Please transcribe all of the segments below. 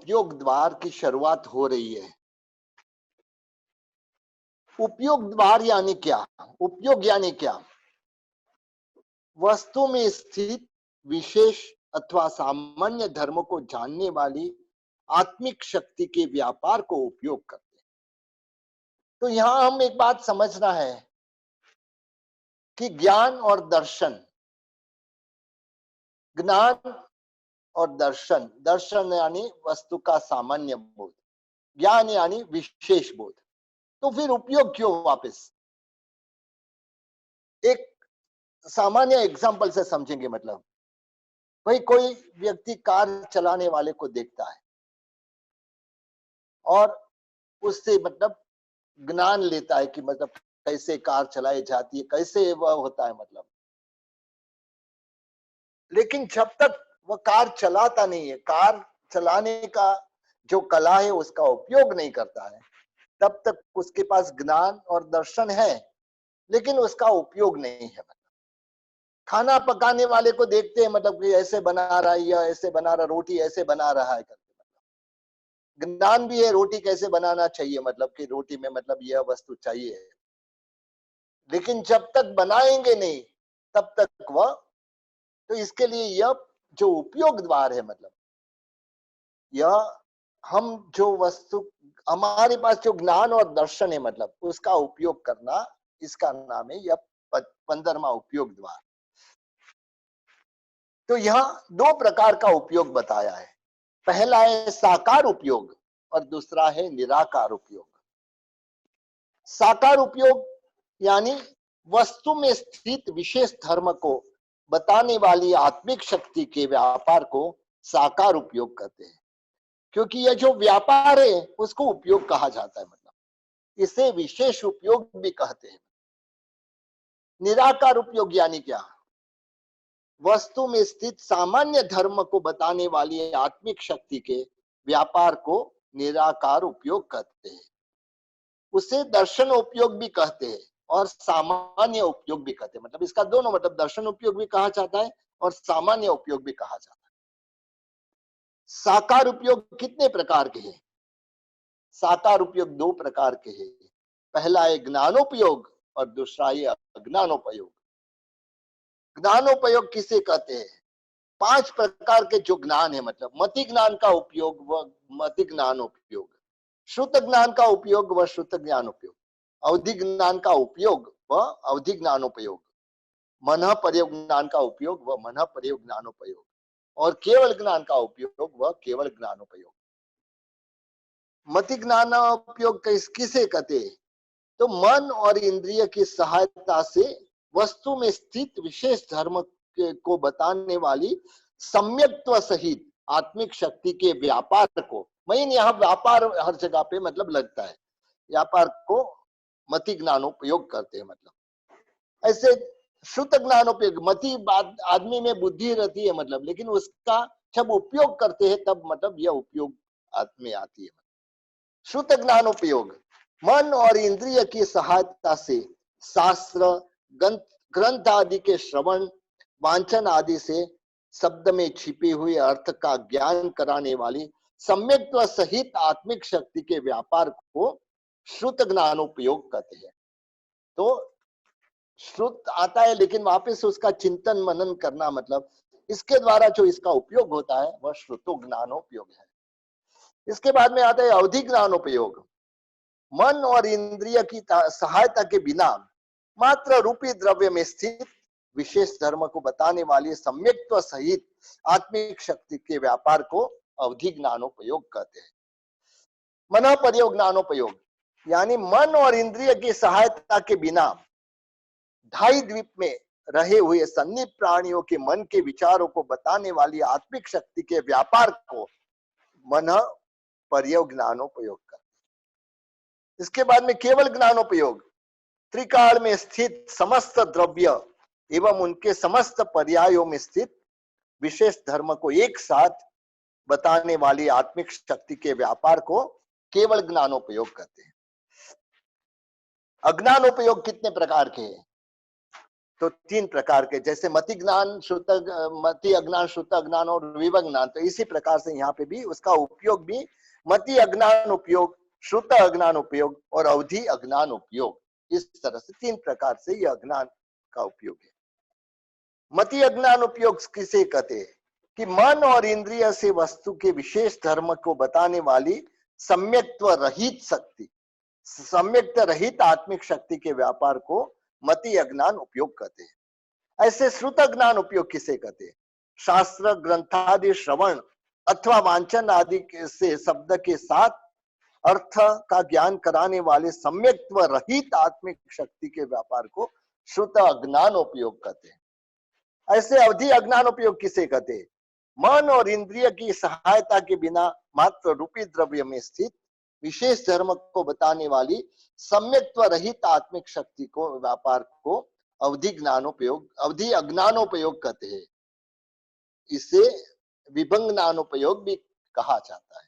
उपयोग द्वार की शुरुआत हो रही है। उपयोग द्वार यानी क्या? उपयोग यानी क्या? वस्तु में स्थित विशेष अथवा सामान्य धर्म को जानने वाली आत्मिक शक्ति के व्यापार को उपयोग करते हैं। तो यहां हम एक बात समझना है कि ज्ञान और दर्शन, ज्ञान और दर्शन, दर्शन यानी वस्तु का सामान्य बोध, ज्ञान यानी विशेष बोध। तो फिर उपयोग क्यों? वापस एक सामान्य एग्जांपल से समझेंगे। मतलब भाई कोई व्यक्ति कार चलाने वाले को देखता है और उससे मतलब ज्ञान लेता है कि मतलब कैसे कार चलाई जाती है, कैसे वह होता है। मतलब लेकिन जब तक वह कार चलाता नहीं है, कार चलाने का जो कला है उसका उपयोग नहीं करता है, तब तक उसके पास ज्ञान और दर्शन है लेकिन उसका उपयोग नहीं है। मतलब खाना पकाने वाले को देखते हैं, मतलब कि ऐसे बना रहा है या ऐसे बना रहा, रोटी ऐसे बना रहा है करके, मतलब ज्ञान भी है रोटी कैसे बनाना चाहिए, मतलब कि रोटी में मतलब यह वस्तु चाहिए, लेकिन जब तक बनाएंगे नहीं तब तक वह, तो इसके लिए यह जो उपयोग द्वार है, मतलब यह हम जो वस्तु, हमारे पास जो ज्ञान और दर्शन है मतलब उसका उपयोग करना, इसका नाम है यह 15वां उपयोग द्वार। तो यहां दो प्रकार का उपयोग बताया है। पहला है साकार उपयोग और दूसरा है निराकार उपयोग। साकार उपयोग यानी वस्तु में स्थित विशेष धर्म को बताने वाली आत्मिक शक्ति के व्यापार को साकार उपयोग कहते हैं, क्योंकि यह जो व्यापार है उसको उपयोग कहा जाता है। मतलब इसे विशेष उपयोग भी कहते हैं। निराकार उपयोग यानी क्या? वस्तु में स्थित सामान्य धर्म को बताने वाली आत्मिक शक्ति के व्यापार को निराकार उपयोग कहते हैं। उसे दर्शन उपयोग भी कहते हैं और सामान्य उपयोग भी कहते हैं। मतलब इसका दोनों मतलब दर्शन उपयोग भी कहा जाता है और सामान्य उपयोग भी कहा जाता है। साकार उपयोग कितने प्रकार के हैं? साकार उपयोग दो प्रकार के हैं। पहला है ज्ञानोपयोग और दूसरा है अज्ञानोपयोग। ज्ञानोपयोग किसे कहते हैं? 5 प्रकार के जो ज्ञान है, मतलब मति ज्ञान का उपयोग व मति ज्ञान उपयोग, श्रुत ज्ञान का उपयोग व श्रुत ज्ञान उपयोग, अवधि ज्ञान का उपयोग व अवधि ज्ञानोपयोग, मन प्रयोग ज्ञान का उपयोग व मन प्रयोग ज्ञानोपयोग, और केवल ज्ञान का उपयोग व केवल ज्ञानोपयोग। मति ज्ञानोपयोग किसे कहते हैं? तो मन और इंद्रिय की सहायता से वस्तु में स्थित विशेष धर्म को बताने वाली सम्यक्त्व सहित आत्मिक शक्ति के व्यापार को, मेन यहाँ व्यापार हर जगह पे मतलब लगता है, व्यापार को मति ज्ञानोपयोग करते हैं। मतलब ऐसे शुद्ध ज्ञानोपयोग, मति आदमी में बुद्धि रहती है मतलब, लेकिन उसका जब उपयोग करते हैं तब मतलब यह उपयोग में आती है। शुद्ध ज्ञानोपयोग मन और इंद्रिय की सहायता से शास्त्र ग्रंथ आदि के श्रवण वांचन आदि से शब्द में छिपे हुए अर्थ का ज्ञान कराने वाली सम्यक्त्व सहित आत्मिक शक्ति के व्यापार को श्रुत ज्ञानोपयोग कहते हैं। तो श्रुत आता है लेकिन वापस उसका चिंतन मनन करना, मतलब इसके द्वारा जो इसका उपयोग होता है वह श्रुतो ज्ञानोपयोग है। इसके बाद में आता है अवधि ज्ञानोपयोग। मन और इंद्रिय की सहायता के बिना मात्र रूपी द्रव्य में स्थित विशेष धर्म को बताने वाली सम्यक्त्व सहित आत्मिक शक्ति के व्यापार को अवधि ज्ञानोपयोग कहते हैं। मन प्रयोग ज्ञानोपयोग यानी मन और इंद्रिय की सहायता के बिना ढाई द्वीप में रहे हुए सन्निहित प्राणियों के मन के विचारों को बताने वाली आत्मिक शक्ति के व्यापार को मन प्रयोग ज्ञानोपयोग करते हैं। इसके बाद में केवल ज्ञानोपयोग त्रिकाल में स्थित समस्त द्रव्य एवं उनके समस्त पर्यायों में स्थित विशेष धर्म को एक साथ बताने वाली आत्मिक शक्ति के व्यापार को केवल ज्ञानोपयोग कहते हैं। अज्ञानोपयोग कितने प्रकार के हैं? तो तीन प्रकार के, जैसे मति ज्ञान, श्रुत मति अज्ञान, श्रुत अज्ञान और विवग ज्ञान, तो इसी प्रकार से यहाँ पे भी उसका उपयोग भी मति अज्ञान उपयोग, श्रुत अज्ञान उपयोग और अवधि अज्ञान उपयोग, इस तरह से तीन प्रकार से यह अज्ञान का उपयोग है। मति अज्ञान उपयोग किसे कहते हैं? कि मन और इंद्रिय से वस्तु के विशेष धर्म को बताने वाली सम्यक्त्व रहित शक्ति, सम्यक्त रहित आत्मिक शक्ति के व्यापार को मति अज्ञान उपयोग कहते हैं। ऐसे श्रुत अज्ञान उपयोग किसे कहते हैं? शास्त्र ग्रंथादि श्रवण अथवा वांचन आदि से शब्द के साथ अर्थ का ज्ञान कराने वाले सम्यक्त्व रहित आत्मिक शक्ति के व्यापार को श्रुत अज्ञान उपयोग कहते हैं। ऐसे अवधि अज्ञान उपयोग किसे कहते हैं? मन और इंद्रिय की सहायता के बिना मात्र रूपी द्रव्य में स्थित विशेष धर्म को बताने वाली सम्यक्त्व रहित आत्मिक शक्ति को व्यापार को अवधि ज्ञानोपयोग, अवधि अज्ञानोपयोग कहते हैं। इसे विभंग ज्ञानोपयोग भी कहा जाता है।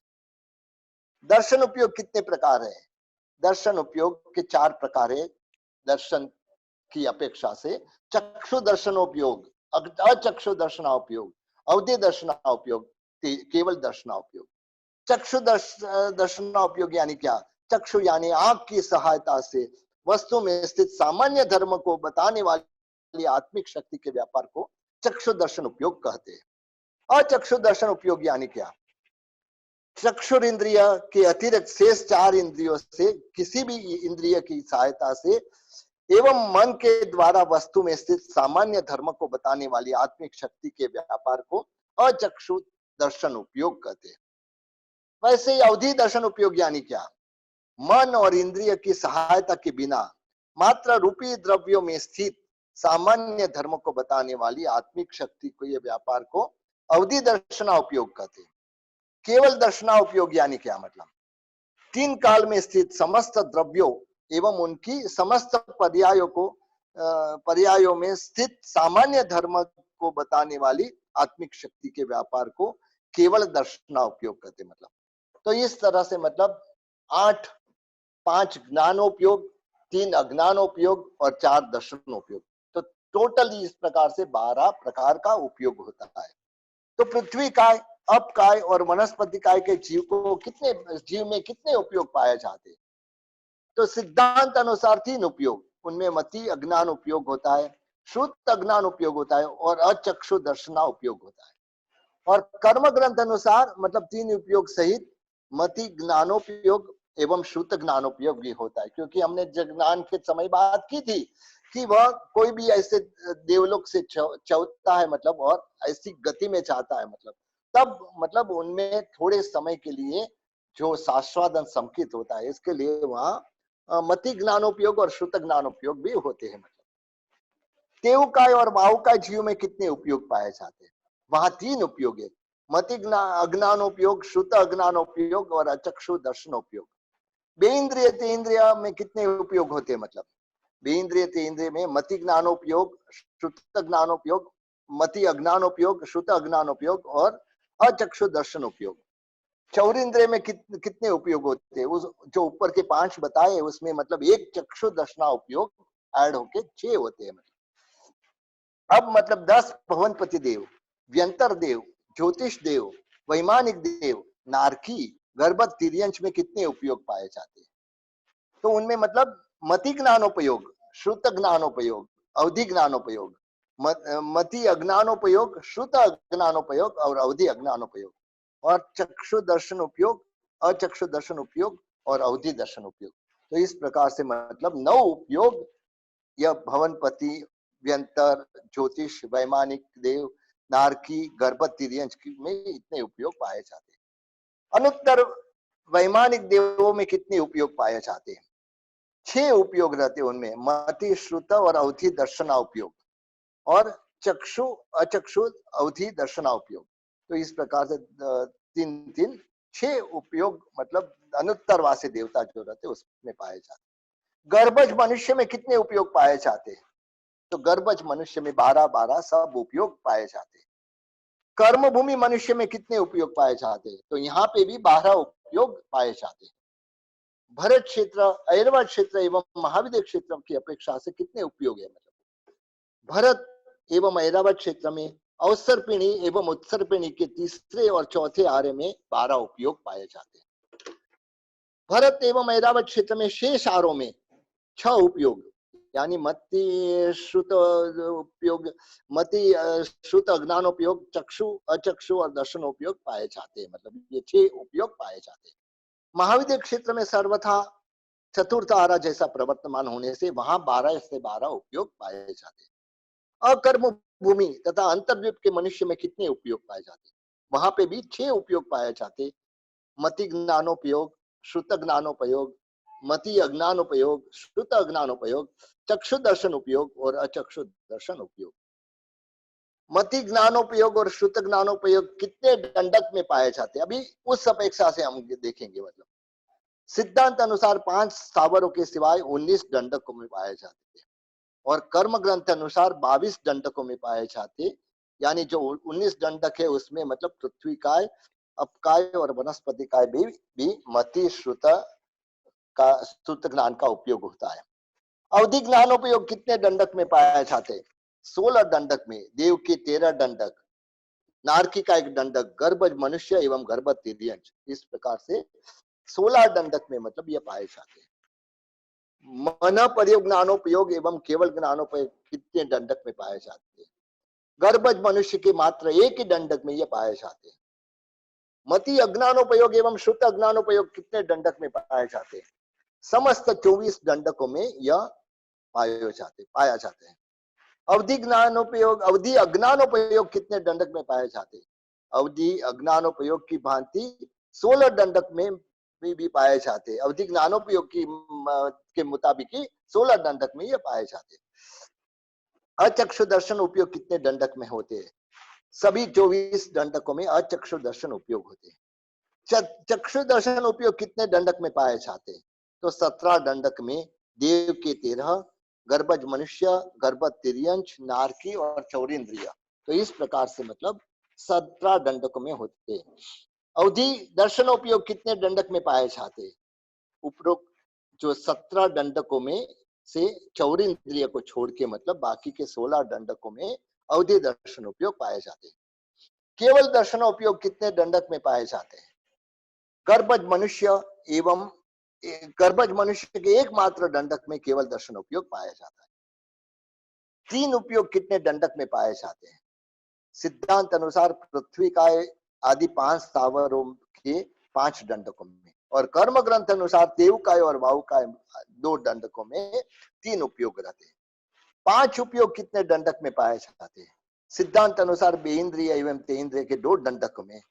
दर्शन उपयोग कितने प्रकार है? दर्शन उपयोग के चार प्रकार है। दर्शन की अपेक्षा से चक्षु दर्शनोपयोग, अचक्षु दर्शनोपयोग, अवधि दर्शनोपयोग, केवल दर्शनोपयोग। चक्षु दर्शनोपयोग यानी क्या? चक्षु यानी आंख की सहायता से वस्तु में स्थित सामान्य धर्म को बताने वाली आत्मिक शक्ति के व्यापार को चक्षु दर्शन उपयोग कहते हैं। अचक्षु दर्शन उपयोग यानी क्या? चक्षुर इंद्रिय के अतिरिक्त शेष चार इंद्रियों से किसी भी इंद्रिय की सहायता से एवं मन के द्वारा वस्तु में स्थित सामान्य धर्म को बताने वाली आत्मिक शक्ति के व्यापार को अचक्षु दर्शन उपयोग कहते हैं। वैसे अवधि दर्शन उपयोग यानी क्या? मन और इंद्रिय की सहायता के बिना मात्र रूपी द्रव्यों में स्थित सामान्य धर्म को बताने वाली आत्मिक शक्ति को यह व्यापार को अवधि दर्शना उपयोग कहते हैं। केवल दर्शना उपयोग यानी क्या? मतलब तीन काल में स्थित समस्त द्रव्यों एवं उनकी समस्त पर्यायों में स्थित सामान्य धर्म को बताने वाली आत्मिक शक्ति के व्यापार को केवल दर्शना उपयोग कहते हैं। मतलब तो इस तरह से मतलब 8, 5 ज्ञानोपयोग, 3 अज्ञानोपयोग और 4 दर्शनोपयोग, तो टोटल इस प्रकार से 12 प्रकार का उपयोग होता है। तो पृथ्वी काय, अपकाय और वनस्पति काय के जीव में कितने उपयोग पाए जाते हैं? तो सिद्धांत अनुसार 3 उपयोग, उनमें मति अज्ञान उपयोग होता है, श्रुत अज्ञान उपयोग होता है और अचक्षु दर्शना उपयोग होता है। और कर्म ग्रंथ अनुसार मतलब 3 उपयोग सहित मति ज्ञानोपयोग एवं श्रुत ज्ञानोपयोग भी होता है। क्योंकि हमने ज्ञान के समय बात की थी कि वह कोई भी ऐसे देवलोक से चाहता है मतलब और ऐसी गति में चाहता है मतलब तब मतलब उनमें थोड़े समय के लिए जो शास्त्रादन संकित होता है, इसके लिए वहां मति ज्ञानोपयोग और श्रुत ज्ञानोपयोग भी होते हैं। मतलब तेवकाय और बाहुकाय जीव में कितने उपयोग पाए जाते हैं? वहां 3 उपयोग है, मति अज्ञानोपयोग, श्रुत अज्ञानोपयोग और अचक्षु दर्शनोपयोग। बेइंद्रिय तेन्द्रिय में कितने उपयोग होते हैं? मतलब बेइंद्रिय तेन्द्रिय में मति ज्ञानोपयोग, श्रुत ज्ञानोपयोग, मति अज्ञानोपयोग, श्रुत अज्ञानोपयोग और अचक्षु दर्शन उपयोग। चौरिंद्रिय में कितने उपयोग होते हैं? उस जो ऊपर के 5 बताए उसमें मतलब एक चक्षु दर्शना उपयोग ऐड होके 6 होते हैं। मतलब अब मतलब 10 भवनपति देव, व्यंतर देव, ज्योतिष देव, वैमानिक देव, नारकी, गर्भत तिर्यंश में कितने उपयोग पाए जाते हैं? तो उनमें मतलब मति ज्ञानोपयोग, श्रुत ज्ञानोपयोग, अवधि ज्ञानोपयोग, मति अज्ञानोपयोग, श्रुत अज्ञानोपयोग और अवधि अज्ञानोपयोग, और चक्षु दर्शन उपयोग, अचक्षु दर्शन उपयोग और अवधि दर्शन उपयोग। तो इस प्रकार से मतलब 9 उपयोग यह भवनपति, व्यंतर, ज्योतिष, वैमानिक देव, नारकी, गर्भत तिर्यंश में इतने उपयोग पाए जाते हैं। अनुत्तर वैमानिक देवों में कितने उपयोग पाए जाते हैं? 6 उपयोग रहते हैं उनमें, मति, श्रुत और अवधि दर्शना उपयोग और चक्षु अचक्षु अवधि दर्शना उपयोग। तो इस प्रकार से 3 6 उपयोग मतलब अनुत्तरवासी देवता जो रहते उसमें पाए जाते। गर्भज मनुष्य में कितने उपयोग पाए जाते हैं? तो गर्भज मनुष्य में 12 सब उपयोग पाए जाते हैं। कर्म भूमि मनुष्य में कितने उपयोग पाए जाते हैं? तो यहाँ पे भी 12 उपयोग पाए जाते हैं। भरत क्षेत्र, ऐरवत क्षेत्र एवं महाविद्य क्षेत्र की अपेक्षा से कितने उपयोग है? मतलब भरत एवं ऐरावत क्षेत्र में अवसर्पिणी एवं उत्सर्पिणी के तीसरे और चौथे आर्य में 12 उपयोग पाए जाते हैं। भरत एवं ऐरावत क्षेत्र में शेष आरों में 6 उपयोग, यानी मति श्रुत उपयोग, मति श्रुत अज्ञान उपयोग, चक्षु अचक्षु और दर्शन उपयोग पाए जाते हैं। मतलब ये 6 उपयोग पाए जाते हैं। महाविद्य क्षेत्र में सर्वथा चतुर्थ आरा जैसा प्रवर्तमान होने से वहां 12 से 12 उपयोग पाए जाते हैं। अकर्म भूमि तथा अंतर्द्वीप के मनुष्य में कितने उपयोग पाए जाते हैं? वहां पे भी 6 उपयोग पाए जाते। मति ज्ञानोपयोग, श्रुत ज्ञानोपयोग, मति अज्ञानोपयोग, श्रुत अज्ञानोपयोग, चक्षु दर्शन उपयोग और अचक्षु दर्शन उपयोग। मति ज्ञानोपयोग और श्रुत ज्ञानोपयोग कितने दंडक में पाए जाते हैं? अभी उस अपेक्षा से हम देखेंगे। मतलब सिद्धांत अनुसार 5 स्थावरों के सिवाय 19 दंडकों में पाए जाते हैं और कर्म ग्रंथ अनुसार 22 दंडकों में पाए जाते। यानी जो 19 दंडक है उसमें मतलब पृथ्वी काय, अपकाय और वनस्पति काय भी मति श्रुत का श्रुत ज्ञान का उपयोग होता है। अवधि ज्ञानोपयोग कितने दंडक में पाए जाते? 16 दंडक में देव के 13 दंडक, नारकी का 1 दंडक, गर्भज मनुष्य एवं गर्भज तिर्यंश, इस प्रकार से 16 दंडक में मतलब ये पाए जाते हैं। मन प्रयोग ज्ञानोपयोग एवं केवल ज्ञानोपयोग कितने दंडक में पाए जाते हैं? गर्भज मनुष्य के मात्र 1 ही दंडक में ये पाए जाते हैं। मति अज्ञानोपयोग एवं श्रुत अज्ञानोपयोग कितने दंडक में पाए जाते हैं? समस्त 24 दंडकों में यह पाया जाते हैं। अवधि ज्ञानोपयोग, अवधि अज्ञानोपयोग कितने दंडक में पाए जाते हैं? अवधि अज्ञानोपयोग की भांति 16 दंडक में भी पाए जाते हैं। अवधि ज्ञानोपयोग की के मुताबिक ही 16 दंडक में ये पाए जाते हैं। अचक्षु दर्शन उपयोग कितने दंडक में होते हैं? सभी 24 दंडकों में अचक्षु दर्शन उपयोग होते हैं। चक्षु दर्शन उपयोग कितने दंडक में पाए जाते हैं? तो 17 दंडक में देव के 13, गर्भज मनुष्य, गर्भज तिर्यंश, नारकी और चौरेंद्रिय, तो इस प्रकार से मतलब 17 दंडकों में होते हैं। अवधि दर्शन उपयोग कितने दंडक में पाए जाते हैं? उपरोक्त जो 17 दंडकों में से चौरेंद्रिय को छोड़ के मतलब बाकी के 16 दंडकों में अवधि दर्शन उपयोग पाए जाते हैं। केवल दर्शन उपयोग कितने दंडक में पाए जाते हैं? गर्भज मनुष्य एवं गर्भज मनुष्य के एकमात्र दंडक में केवल दर्शन उपयोग पाया जाता है। 3 उपयोग कितने दंडक में पाए जाते हैं? सिद्धांत अनुसार पृथ्वी काय आदि 5 स्थावरों के 5 दंडकों में और कर्म ग्रंथ अनुसार देव काय और वायु काय 2 दंडकों में 3 उपयोग रहते हैं। 5 उपयोग कितने दंडक में पाए जाते हैं? सिद्धांत अनुसार बेइंद्रिय एवं तेइंद्रिय के 2 दंडकों में,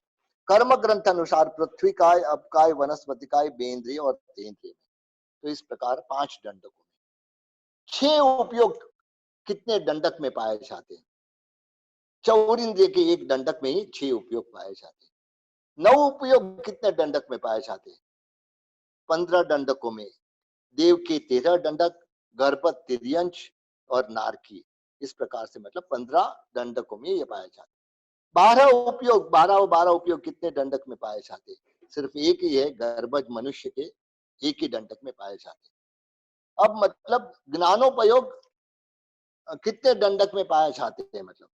कर्म ग्रंथ अनुसार पृथ्वी काय, अपकाय, वनस्पति काय, बेइंद्रिय और तेइंद्रिय में, तो इस प्रकार 5 दंडकों में। 6 उपयोग कितने दंडक में पाए जाते हैं? चौरिंद्रिय के 1 दंडक में ही 6 उपयोग पाए जाते हैं। 9 उपयोग कितने दंडक में पाए जाते हैं? 15 दंडकों में देव के 13 दंडक, गर्भज तिर्यंश और नारकी, इस प्रकार से मतलब 15 दंडकों में ये पाए जाते हैं। 12 उपयोग, 12 उपयोग कितने दंडक में पाए जाते हैं? सिर्फ एक ही है, गर्भज मनुष्य के 1 ही दंडक में पाए जाते हैं। अब मतलब ज्ञानोपयोग कितने दंडक में पाए जाते हैं? मतलब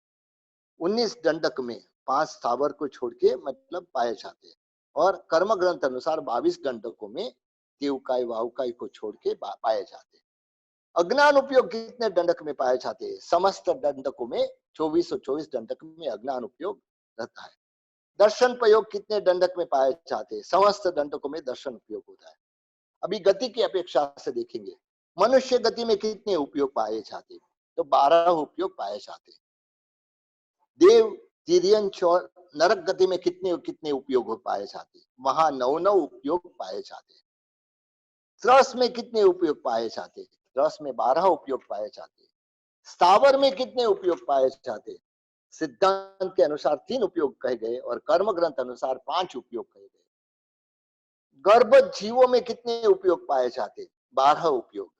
19 दंडक में 5 स्थावर को छोड़ के मतलब पाए जाते हैं और कर्म ग्रंथ अनुसार 22 दंडकों में देवकाय वाहुकाय को छोड़ के पाए जाते हैं। अज्ञान उपयोग कितने दंडक में पाए जाते हैं? समस्त दंडकों में 24 दंडक में अज्ञान उपयोग रहता है। दर्शन प्रयोग कितने दंडक में पाए जाते हैं? समस्त दंडकों में दर्शन उपयोग होता है। अभी गति की अपेक्षा से देखेंगे, मनुष्य गति में कितने उपयोग पाए जाते हैं? तो 12 उपयोग पाए जाते हैं। देव, तिर्यंश और नरक गति में कितने कितने उपयोग पाए जाते हैं? वहां 9 उपयोग पाए जाते हैं। त्रस में कितने उपयोग पाए जाते हैं? त्रस में 12 उपयोग पाए जाते हैं। स्थावर में कितने उपयोग पाए जाते हैं? सिद्धांत के अनुसार 3 उपयोग कहे गए और कर्म ग्रंथ अनुसार 5 उपयोग कहे गए। गर्भज जीवों में कितने उपयोग पाए जाते हैं? 12 उपयोग।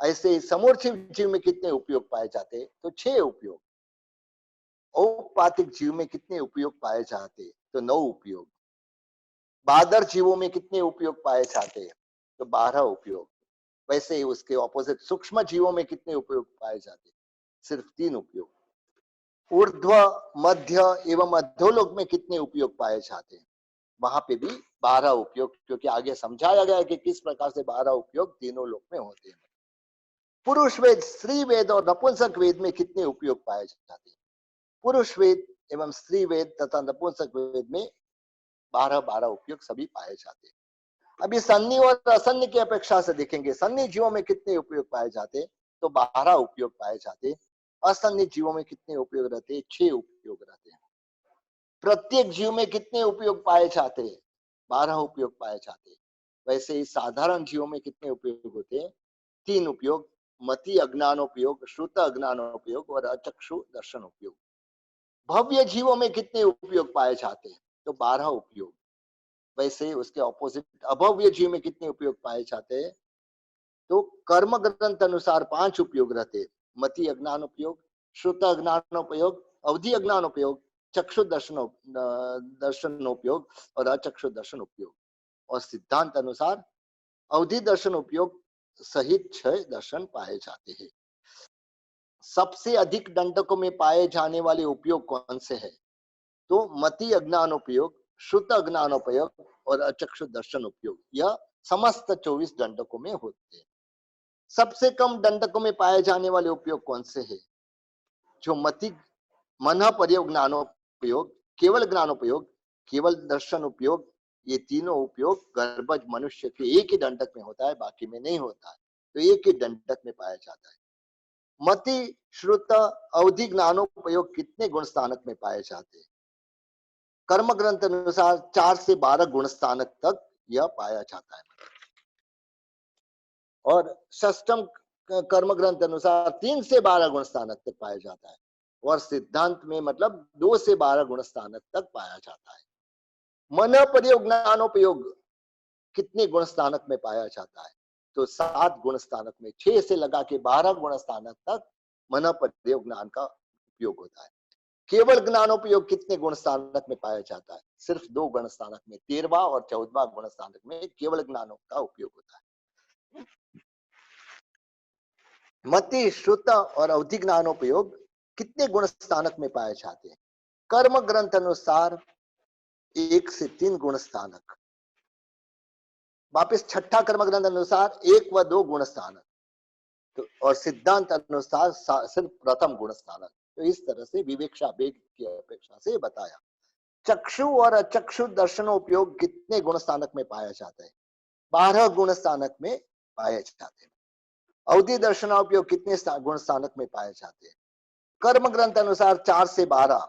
ऐसे समूर्छित जीव में कितने उपयोग पाए जाते हैं? तो 6 उपयोग। औपातिक जीव में कितने उपयोग पाए जाते हैं? तो 9 उपयोग। बादर जीवों में कितने उपयोग पाए जाते हैं? तो 12 उपयोग। वैसे ही उसके ऑपोजिट सूक्ष्म जीवों में कितने उपयोग पाए जाते हैं? सिर्फ 3 उपयोग। ऊर्ध्व, मध्य एवं अधोलोक में कितने उपयोग पाए जाते हैं? वहां पे भी 12 उपयोग, क्योंकि आगे समझाया गया है कि किस प्रकार से 12 उपयोग तीनों लोक में होते हैं। पुरुष वेद, स्त्री वेद और नपुंसक वेद में कितने उपयोग पाए जाते हैं? पुरुष वेद एवं स्त्री वेद तथा नपुंसक वेद में 12-12 उपयोग सभी पाए जाते हैं। अभी सन्नी और असन्नी की अपेक्षा से देखेंगे, सन्नी जीवों में कितने उपयोग पाए जाते हैं? तो 12 उपयोग पाए जाते हैं। असन्नी जीवों में कितने उपयोग रहते हैं? 6 उपयोग रहते हैं। प्रत्येक जीव में कितने उपयोग पाए जाते हैं? 12 उपयोग पाए जाते हैं। वैसे ही साधारण जीवों में कितने उपयोग होते हैं? 3 उपयोग, मति अज्ञानोपयोग, श्रुत अज्ञानोपयोग और अचक्षु दर्शन उपयोग। भव्य जीवों में कितने उपयोग पाए जाते हैं? तो 12 उपयोग। वैसे उसके ऑपोजिट अभव्य जीव में कितने उपयोग पाए जाते हैं? तो कर्म ग्रंथ अनुसार 5 उपयोग रहते हैं। मति अज्ञान उपयोग, श्रुत अज्ञान उपयोग, अवधि अज्ञान उपयोग, चक्षु दर्शन उपयोग और अचक्षु दर्शन उपयोग। और सिद्धांत अनुसार अवधि दर्शन उपयोग सहित 6 दर्शन पाए जाते हैं। सबसे अधिक दंडकों में पाए जाने वाले उपयोग कौन से हैं? तो मति अज्ञान उपयोग, श्रुत अज्ञान उपयोग और अचक्षु दर्शन उपयोग, यह समस्त 24 दंडकों में होते हैं। सबसे कम दंडकों में पाए जाने वाले उपयोग कौन से हैं? जो मति मन पर्योग ज्ञानोपयोग, केवल ज्ञानोपयोग, केवल दर्शन उपयोग, ये तीनों उपयोग गर्भज मनुष्य के एक ही दंडक में होता है, बाकी में नहीं होता है। तो एक ही दंडक में पाया जाता है। मति, श्रुत, अवधि ज्ञानोपयोग कितने गुण स्थानक में पाए जाते हैं? कर्म ग्रंथ अनुसार 4 से 12 गुण स्थानक तक यह पाया जाता है। और षष्टम कर्म ग्रंथ अनुसार 3 से 12 गुण स्थानक तक पाया जाता है। और सिद्धांत में मतलब 2 से 12 गुण स्थानक तक पाया जाता है। मन प्रयोग ज्ञानोपयोग कितने गुण स्थानक में पाया जाता है? तो 7 गुण स्थानक में, 6 से लगा के 12 गुण स्थानक तक मन प्रयोग ज्ञान का उपयोग होता है। केवल ज्ञानोपयोग कितने गुण स्थानक में पाया जाता है? सिर्फ 2 गुण स्थानक में, 13वां और 14वां गुण स्थानक में केवल ज्ञानों का उपयोग होता है। मति, श्रुत और अवधि ज्ञानोपयोग कितने गुण स्थानक में पाए जाते हैं? कर्म ग्रंथ अनुसार 1 से 3 गुण स्थानक। वापिस छठा कर्म ग्रंथ अनुसार 1 व 2 गुण स्थानक। तो और सिद्धांत अनुसार सिर्फ प्रथम गुण स्थानक। तो इस तरह से विवेक्षा वेग की अपेक्षा से बताया। चक्षु और अचक्षु दर्शनोपयोग कितने गुण स्थानक में पाया जाता है? 12 गुण स्थानक में पाए जाते हैं। अवधि दर्शनोपयोग कितने गुण स्थानक में पाए जाते हैं? कर्म ग्रंथ अनुसार 4 से 12,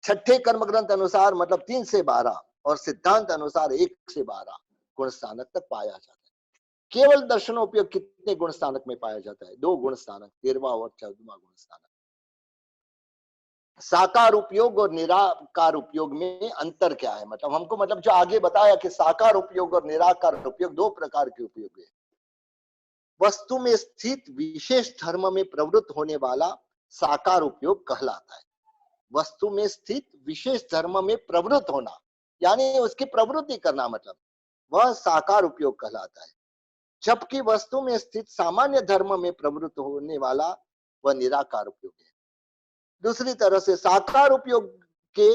छठे कर्म ग्रंथ अनुसार मतलब 3 से 12 और सिद्धांत अनुसार 1 से 12 गुण स्थानक तक पाया जाता है। केवल दर्शनोपयोग कितने गुण स्थानक में पाया जाता है? 2 गुण स्थानक, 13वां और 14वां गुण स्थानक। साकार उपयोग और निराकार उपयोग में अंतर क्या है? मतलब हमको मतलब जो आगे बताया कि साकार उपयोग और निराकार उपयोग 2 प्रकार के उपयोग है। वस्तु में स्थित विशेष धर्म में प्रवृत्त होने वाला साकार उपयोग कहलाता है। वस्तु में स्थित विशेष धर्म में प्रवृत्त होना, यानी उसकी प्रवृत्ति करना, मतलब वह साकार उपयोग कहलाता है। जबकि वस्तु में स्थित सामान्य धर्म में प्रवृत्त होने वाला वह निराकार उपयोग है। दूसरी तरह से साकार उपयोग के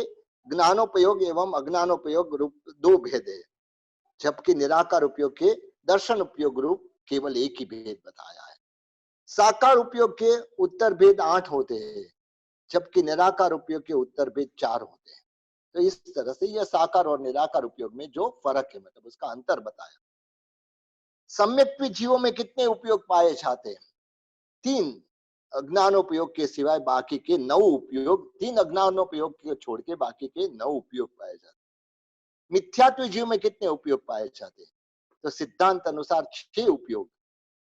ज्ञानोपयोग एवं अज्ञानोपयोग रूप 2 भेद है, जबकि निराकार उपयोग के दर्शन उपयोग रूप केवल एक ही भेद बताया है। साकार उपयोग के उत्तर भेद 8 होते हैं, जबकि निराकार उपयोग के उत्तर भेद 4 होते हैं। तो इस तरह से यह साकार और निराकार उपयोग में जो फर्क है, मतलब उसका अंतर बताया। सम्यक जीवों में कितने उपयोग पाए जाते हैं? 3 अज्ञानोपयोग के सिवाय बाकी के 9 उपयोग, 3 अज्ञानोपयोग के छोड़ के बाकी के 9 उपयोग पाए जाते हैं। मिथ्यात्व जीव में कितने उपयोग पाए जाते हैं? तो सिद्धांत अनुसार 6 उपयोग,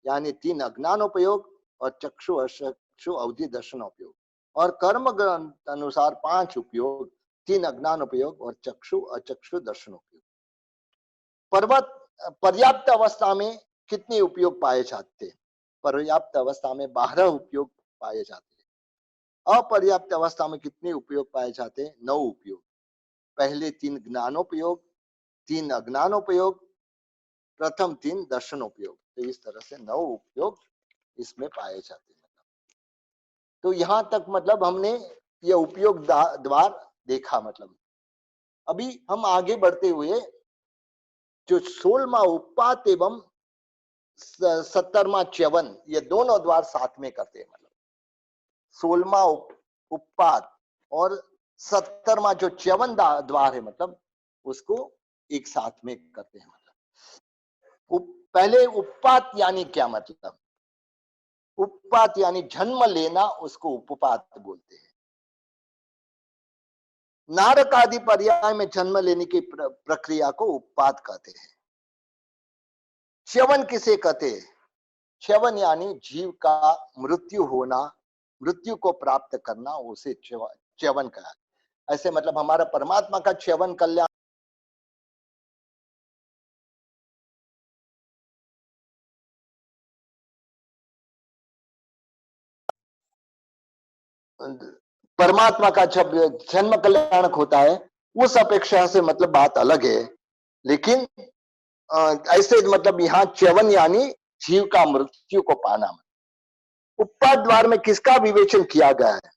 यानी 3 अज्ञानोपयोग और चक्षु अचक्षु अवधि दर्शनोपयोग। और कर्म ग्रंथ अनुसार 5 उपयोग, 3 अज्ञानोपयोग और चक्षु अचक्षु दर्शनोपयोग। पर्याप्त अवस्था में कितने उपयोग पाए जाते हैं? पर्याप्त अवस्था में 12 उपयोग पाए जाते हैं। अपर्याप्त अवस्था में कितने उपयोग पाए जाते हैं? 9 उपयोग। पहले 3 ज्ञानोपयोग, 3 अज्ञानोपयोग, प्रथम 3 दर्शनोपयोग। तो इस तरह से 9 उपयोग इसमें पाए जाते हैं। तो यहां तक मतलब हमने ये उपयोग द्वार देखा। मतलब अभी हम आगे बढ़ते हुए जो 16वां उत्पात एवं 17वां च्यवन, ये दोनों द्वार साथ में करते हैं। मतलब 16वां उत्पात और 17वां जो च्यवन द्वार है, मतलब उसको एक साथ में करते हैं। मतलब पहले उत्पात यानी क्या? मतलब उपपात यानी जन्म लेना, उसको उपपात बोलते हैं। नारक आदि पर्याय में जन्म लेने की प्रक्रिया को उपपात कहते हैं। च्यवन किसे कहते हैं? च्यवन यानी जीव का मृत्यु होना, मृत्यु को प्राप्त करना, उसे च्यवन कहा। ऐसे मतलब हमारा परमात्मा का च्यवन कल्याण परमात्मा का जब जन्म कल्याणक होता है, उस अपेक्षा से मतलब बात अलग है। लेकिन ऐसे मतलब यहाँ च्यवन यानी जीव का मृत्यु को पाना। उपपात द्वार में किसका विवेचन किया गया है?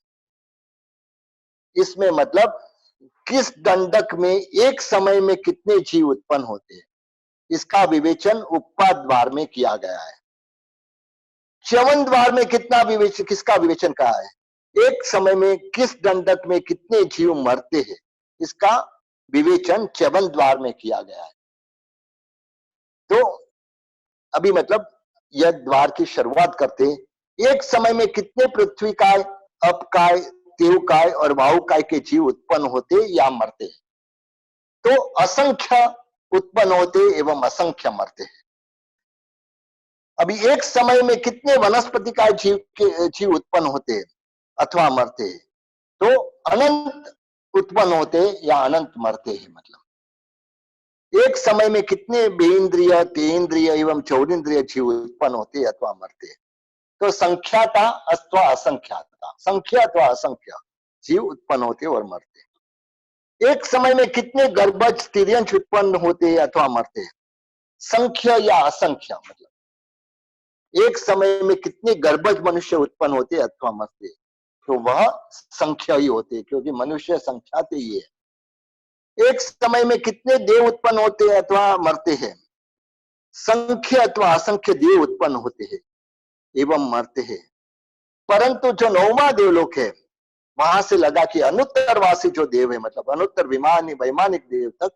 इसमें मतलब किस दंडक में एक समय में कितने जीव उत्पन्न होते हैं, इसका विवेचन उपपात द्वार में किया गया है। च्यवन द्वार में कितना विवेचन, किसका विवेचन कहा है? एक समय में किस दंडक में कितने जीव मरते हैं, इसका विवेचन च्यवन द्वार में किया गया है। तो अभी मतलब यह द्वार की शुरुआत करते हैं। एक समय में कितने पृथ्वी काय, अपकाय, तेवकाय और वायुकाय के जीव उत्पन्न होते या मरते हैं? तो असंख्य उत्पन्न होते एवं असंख्य मरते हैं। अभी एक समय में कितने वनस्पति काय जीव उत्पन्न होते हैं अथवा मरते हैं? तो अनंत उत्पन्न होते या अनंत मरते हैं। मतलब एक समय में कितने बेन्द्रिय, तेन्द्रिय एवं चौरिंद्रिय जीव उत्पन्न होते अथवा मरते हैं? तो संख्याता अथवा असंख्याता, संख्या अथवा असंख्य जीव उत्पन्न होते और मरते। एक समय में कितने गर्भज तिर्यंश उत्पन्न होते अथवा मरते हैं? संख्य या असंख्य? मतलब एक समय में कितने गर्भज मनुष्य उत्पन्न होते अथवा मरते, तो वह संख्या ही होते, क्योंकि मनुष्य संख्याते ही है। एक समय में कितने देव उत्पन्न होते अथवा मरते हैं? संख्य अथवा असंख्य देव उत्पन्न होते हैं एवं मरते हैं। परंतु जो 9वां देवलोक है, वहां से लगा कि अनुत्तरवासी जो देव है, मतलब अनुत्तर वैमानिक देव तक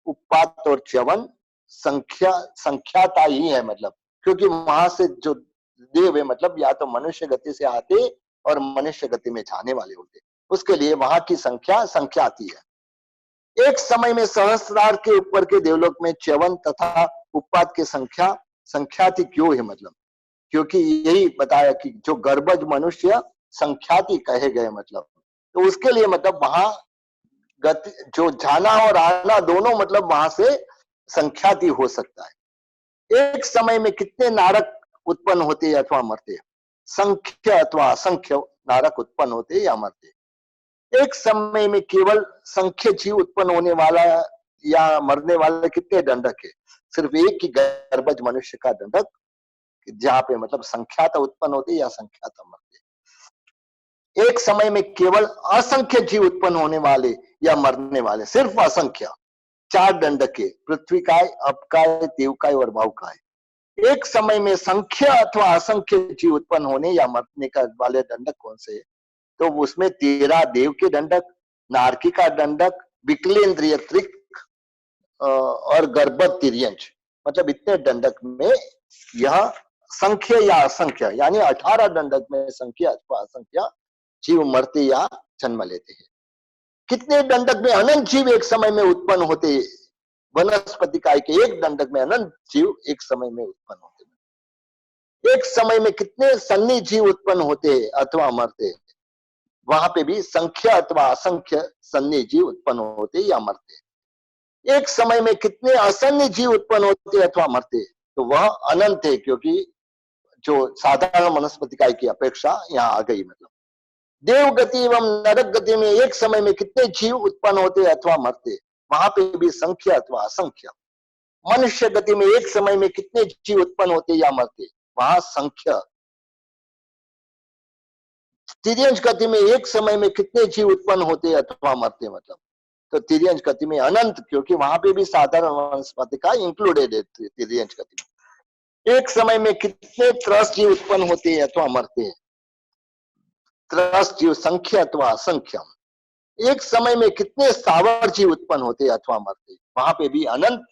उपपात और च्यवन संख्याता ही है। मतलब क्योंकि वहां से जो देव है, मतलब या तो मनुष्य गति से आते और मनुष्य गति में जाने वाले होते, उसके लिए वहां की संख्या संख्याती है। एक समय में सहस्रार के ऊपर के देवलोक में च्यवन तथा उपपात की संख्या संख्याती क्यों है? मतलब क्योंकि यही बताया कि जो गर्भज मनुष्य संख्याती कहे गए, मतलब तो उसके लिए मतलब वहां गति, जो जाना और आना दोनों, मतलब वहां से संख्याती हो सकता है। एक समय में कितने नारक उत्पन्न होते अथवा मरते? संख्य अथवा असंख्य नारक उत्पन्न होते या मरते। एक समय में केवल संख्य जीव उत्पन्न होने वाला या मरने वाले कितने दंडक है? सिर्फ एक ही गर्भज मनुष्य का दंडक, जहां पे मतलब संख्याता उत्पन्न होती या संख्याता मरते। एक समय में केवल असंख्य जीव उत्पन्न होने वाले या मरने वाले, सिर्फ असंख्य 4 दंडक है, पृथ्वी काय, अपकाय, तेवकाय और वायुकाय। एक समय में संख्य अथवा असंख्य जीव उत्पन्न होने या मरने का वाले दंडक कौन से है? तो उसमें 13 देव के दंडक, नारकी का दंडक, विकलेंद्रिय त्रिक और गर्भज तिर्यंश, मतलब इतने दंडक में यह संख्य या असंख्य यानी 18 दंडक में संख्या अथवा असंख्य जीव मरते या जन्म लेते हैं। कितने दंडक में अनंत जीव एक समय में उत्पन्न होते? वनस्पति काय के एक दंडक में अनंत जीव एक समय में उत्पन्न होते। एक समय में कितने सन्नी जीव उत्पन्न होते अथवा मरते? वहां पे भी संख्या अथवा असंख्य सन्नी जीव उत्पन्न होते या मरते। एक समय में कितने असन्य जीव उत्पन्न होते अथवा मरते? तो वह अनंत है, क्योंकि जो साधारण वनस्पति काय की अपेक्षा यहाँ आ गई। मतलब देव गति एवं नरक गति में एक समय में कितने जीव उत्पन्न होते अथवा मरते? वहां पे भी संख्या अथवा असंख्य। मनुष्य गति में एक समय में कितने जीव उत्पन्न होते या मरते? वहां संख्य तिर्यंच गति में एक समय में कितने जीव उत्पन्न होते अथवा मरते, मतलब तो तिर्यंच गति में अनंत, क्योंकि वहां पे भी साधारण वनस्पति का इंक्लूडेड है तिर्यंच गति में। एक समय में कितने त्रस्त जीव उत्पन्न होते हैं अथवा मरते हैं, त्रस्त जीव संख्या अथवा असंख्य। एक समय में कितने स्थावर जीव उत्पन्न होते अथवा मरते, वहां पे भी अनंत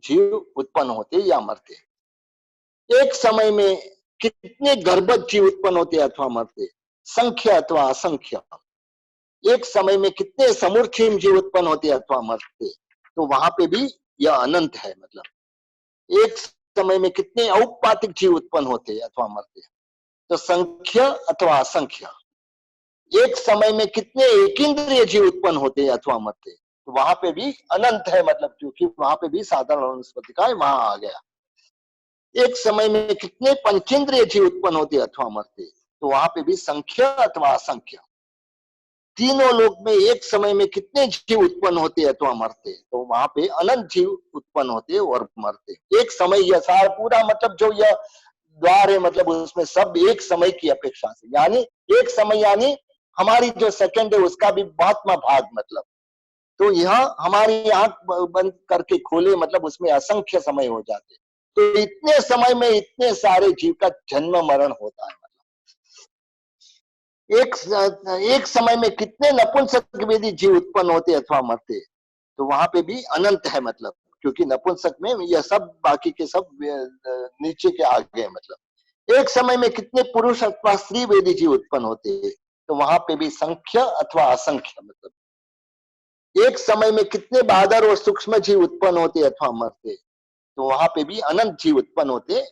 जीव उत्पन्न होते या मरते। एक समय में कितने गर्भज जीव उत्पन्न होते अथवा मरते, संख्या अथवा असंख्य। एक समय में कितने समूर्छिम जीव उत्पन्न होते अथवा मरते, तो वहां पे भी यह अनंत है। मतलब एक समय में कितने औपपातिक जीव उत्पन्न होते अथवा मरते, तो संख्या अथवा असंख्य। एक समय में कितने एकेंद्रिय जीव उत्पन्न होते अथवा मरते, तो वहां पे भी अनंत है। मतलब क्योंकि वहां पे भी साधारण वनस्पति का वहां आ गया। एक समय में कितने पंचेंद्रिय जीव उत्पन्न होते अथवा मरते, तो वहां पे भी संख्या अथवा असंख्य। तीनों लोक में एक समय में कितने जीव उत्पन्न होते अथवा मरते, तो वहां पे अनंत जीव उत्पन्न होते और मरते। एक समय यह सारा पूरा, मतलब जो यह द्वार है, मतलब उसमें सब एक समय की अपेक्षा से, यानी एक समय यानी हमारी जो सेकंड है उसका भी बहुतवां भाग। मतलब तो यह हमारी आंख बंद करके खोले, मतलब उसमें असंख्य समय हो जाते। तो इतने समय में इतने सारे जीव का जन्म मरण होता है। एक समय में कितने नपुंसक वेदी जीव उत्पन्न होते अथवा मरते, तो वहां पे भी अनंत है। मतलब क्योंकि नपुंसक में यह सब बाकी के सब नीचे के आगे है। मतलब एक समय में कितने पुरुष अथवा स्त्री वेदी जीव उत्पन्न होते, तो वहां पे भी संख्या अथवा असंख्य। मतलब एक समय में कितने बादर और सूक्ष्म जीव उत्पन्न होते अथवा मरते, तो वहां पे भी अनंत जीव उत्पन्न होते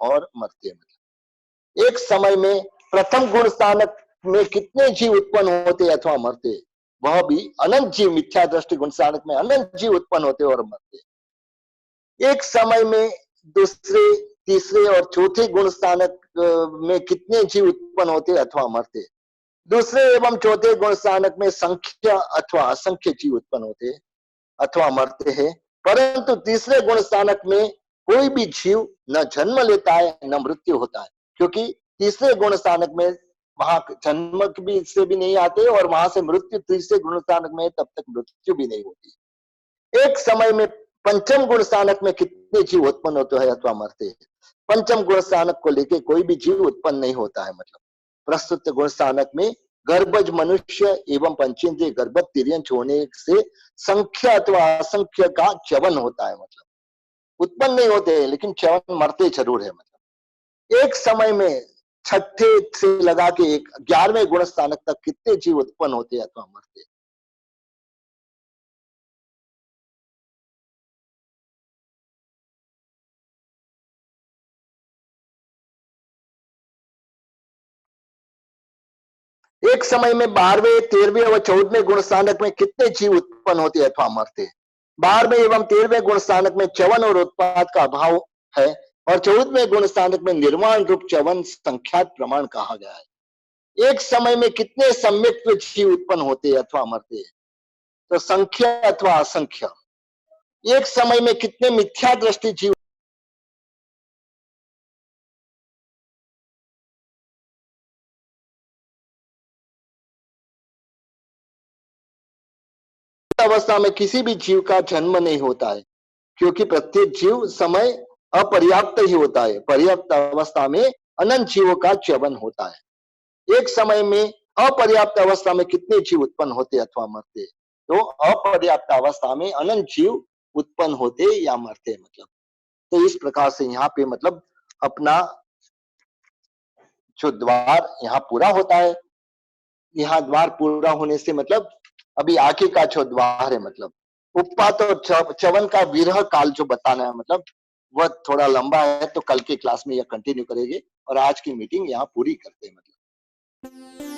और मरते। मतलब एक समय में प्रथम गुण स्थानक में कितने जीव उत्पन्न होते अथवा मरते, वह भी अनंत जीव, मिथ्या दृष्टि गुण स्थानक में अनंत जीव उत्पन्न होते और मरते। एक समय में दूसरे, तीसरे और चौथे गुण स्थानक में कितने जीव उत्पन्न होते अथवा मरते, दूसरे एवं चौथे गुण स्थानक में संख्या अथवा असंख्य जीव उत्पन्न होते अथवा मरते हैं। परंतु तीसरे गुण स्थानक में कोई भी जीव न जन्म लेता है न मृत्यु होता है, क्योंकि तीसरे गुण स्थानक में वहां जन्म भी से भी नहीं आते और वहां से मृत्यु तीसरे गुण स्थानक में तब तक मृत्यु भी नहीं होती। एक समय में पंचम गुण स्थानक में कितने जीव उत्पन्न होते हैं अथवा मरते हैं, पंचम गुण स्थानक को लेके कोई भी जीव उत्पन्न नहीं होता है। मतलब प्रस्तुत गुण स्थानक में गर्भज मनुष्य एवं पंचेंद्रिय गर्भज तिर्यंच होने से संख्या अथवा असंख्य का च्यवन होता है। मतलब उत्पन्न नहीं होते हैं लेकिन च्यवन, मरते जरूर है। मतलब एक समय में छठे से लगा के 11वें गुण स्थानक तक कितने जीव उत्पन्न होते हैं अथवा मरते। एक समय में 12वें, 13वें और 14वें गुण स्थानक में कितने जीव उत्पन्न होते अथवा मरते। 12वें एवं 13वें गुण स्थानक में च्यवन और उत्पाद का अभाव है और 14वें गुण स्थानक में निर्माण रूप च्यवन संख्यात प्रमाण कहा गया है। एक समय में कितने सम्यक जीव उत्पन्न होते अथवा मरते, तो संख्या अथवा असंख्य। एक समय में कितने मिथ्या दृष्टि जीव अवस्था में किसी भी जीव का जन्म नहीं होता है, क्योंकि प्रत्येक जीव समय अपर्याप्त ही होता है। पर्याप्त अवस्था में अनंत जीवों का च्यवन होता है। एक समय में अपर्याप्त अवस्था में कितने जीव उत्पन्न होते अथवा मरते, तो अपर्याप्त अवस्था में अनंत जीव उत्पन्न होते या मरते। मतलब तो इस प्रकार से यहाँ पे मतलब अपना जो द्वार यहाँ पूरा होता है। यहाँ द्वार पूरा होने से मतलब अभी आगे का जो द्वार है, मतलब उपपात और च्यवन का विरह काल जो बताना है, मतलब वह थोड़ा लंबा है, तो कल के क्लास में यह कंटिन्यू करेंगे और आज की मीटिंग यहाँ पूरी करते हैं। मतलब